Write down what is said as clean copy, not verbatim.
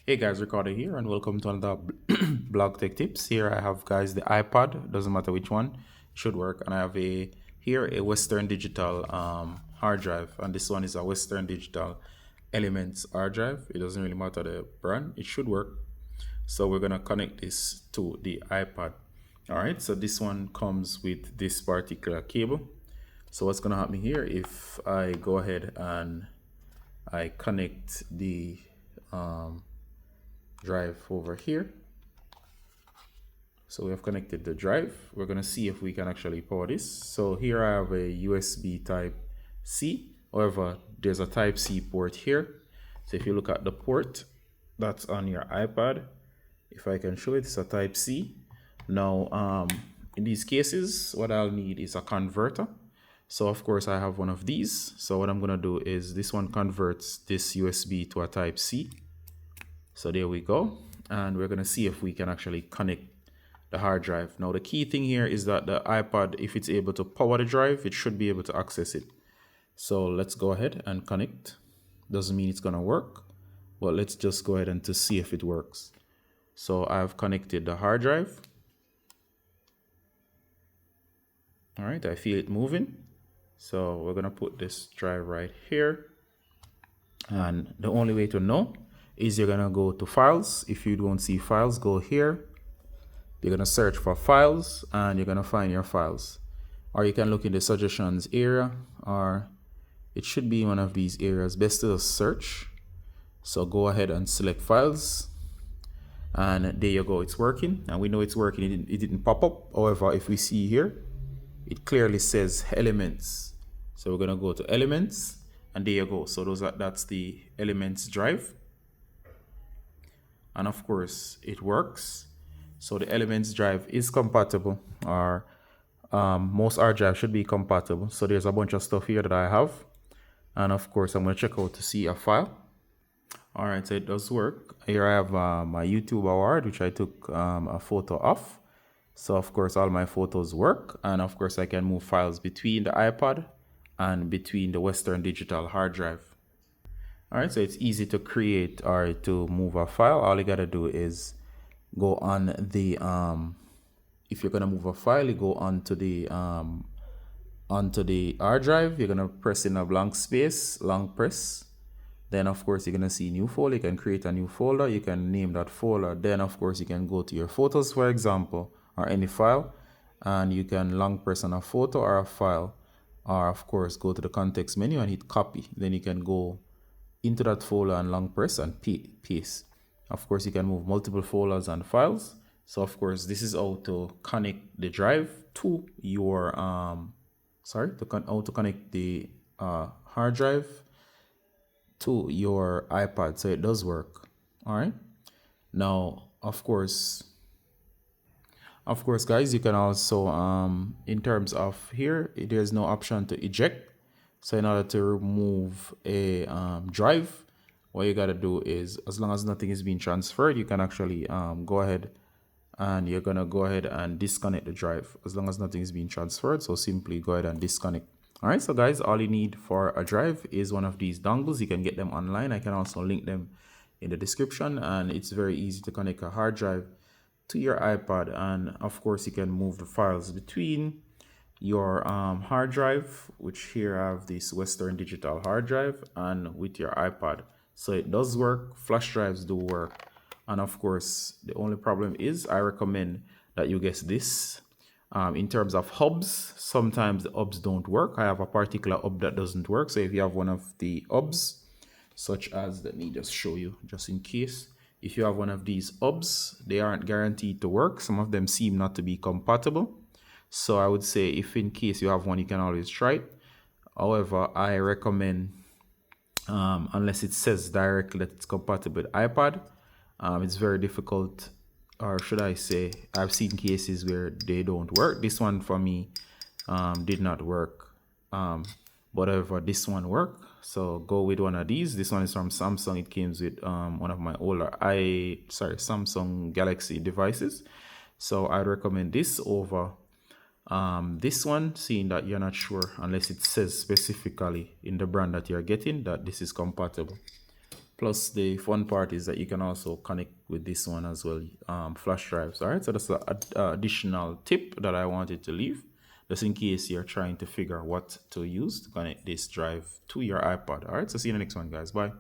Hey guys, Ricardo here, and welcome to another blog tech tips. Here I have, guys, the iPad. Doesn't matter which one, it should work. And I have a Western Digital hard drive, and this one is a Western Digital Elements hard drive. It doesn't really matter the brand, it should work. So we're gonna connect this to the iPad. All right, so this one comes with this particular cable. So what's gonna happen here if I go ahead and I connect the drive over here. So we have connected the drive. We're going to see if we can actually power this. So here I have a USB type C. However, there's a type C port here. So if you look at the port that's on your iPad, if I can show it, it's a type C. Now, in these cases, what I'll need is a converter. So of course I have one of these. So what I'm going to do is this one converts this USB to a type C. So there we go. And we're going to see if we can actually connect the hard drive. Now, the key thing here is that the iPad, if it's able to power the drive, it should be able to access it. So let's go ahead and connect. Doesn't mean it's going to work, but let's just go ahead and to see if it works. So I've connected the hard drive. All right, I feel it moving. So we're going to put this drive right here. And the only way to know is you're gonna go to files. If you don't see files, go here. You're gonna search for files and you're gonna find your files. Or you can look in the suggestions area, or it should be one of these areas. Best to search. So go ahead and select files. And there you go, it's working. And we know it's working, it didn't pop up. However, if we see here, it clearly says elements. So we're gonna go to elements, and there you go. So that's the elements drive. And of course it works. So the elements drive is compatible, or most hard drives should be compatible. So there's a bunch of stuff here that I have, and of course I'm going to check out to see a file. All right, so it does work. Here I have my YouTube award, which I took a photo of. So of course all my photos work, and of course I can move files between the iPad and between the Western Digital hard drive. All right, so it's easy to create or to move a file. All you gotta do is go on the if you're gonna move a file, you go onto the hard drive. You're gonna press in a blank space, long press. Then of course you're gonna see new folder. You can create a new folder. You can name that folder. Then of course you can go to your photos, for example, or any file, and you can long press on a photo or a file, or of course go to the context menu and hit copy. Then you can go into that folder and long press and paste. Of course, you can move multiple folders and files. So of course, this is how to connect the drive to your how to connect the hard drive to your iPad. So it does work. All right. Now, of course, guys, you can also in terms of here, there's no option to eject. So in order to remove a drive, what you gotta do is, as long as nothing is being transferred, you can actually go ahead and you're gonna go ahead and disconnect the drive as long as nothing is being transferred. So simply go ahead and disconnect. All right, so guys, all you need for a drive is one of these dongles. You can get them online. I can also link them in the description, and it's very easy to connect a hard drive to your iPad. And of course, you can move the files between your hard drive, which here I have this Western Digital hard drive, and with your iPad. So it does work. Flash drives do work. And of course, the only problem is I recommend that you get this. In terms of hubs, sometimes the hubs don't work. I have a particular hub that doesn't work. So if you have one of the hubs, such as, let me just show you just in case. If you have one of these hubs, they aren't guaranteed to work. Some of them seem not to be compatible. So I would say if in case you have one, you can always try it. However, I recommend, unless it says directly that it's compatible with iPad, it's very difficult, or should I say, I've seen cases where they don't work. This one for me did not work. Whatever, this one worked. So go with one of these. This one is from Samsung. It came with one of my older Samsung Galaxy devices. So I recommend this over this one, seeing that you're not sure unless it says specifically in the brand that you're getting that this is compatible. Plus, the fun part is that you can also connect with this one as well, flash drives. All right, so that's an additional tip that I wanted to leave, just in case you're trying to figure what to use to connect this drive to your iPad. All right, so see you in the next one, guys. Bye.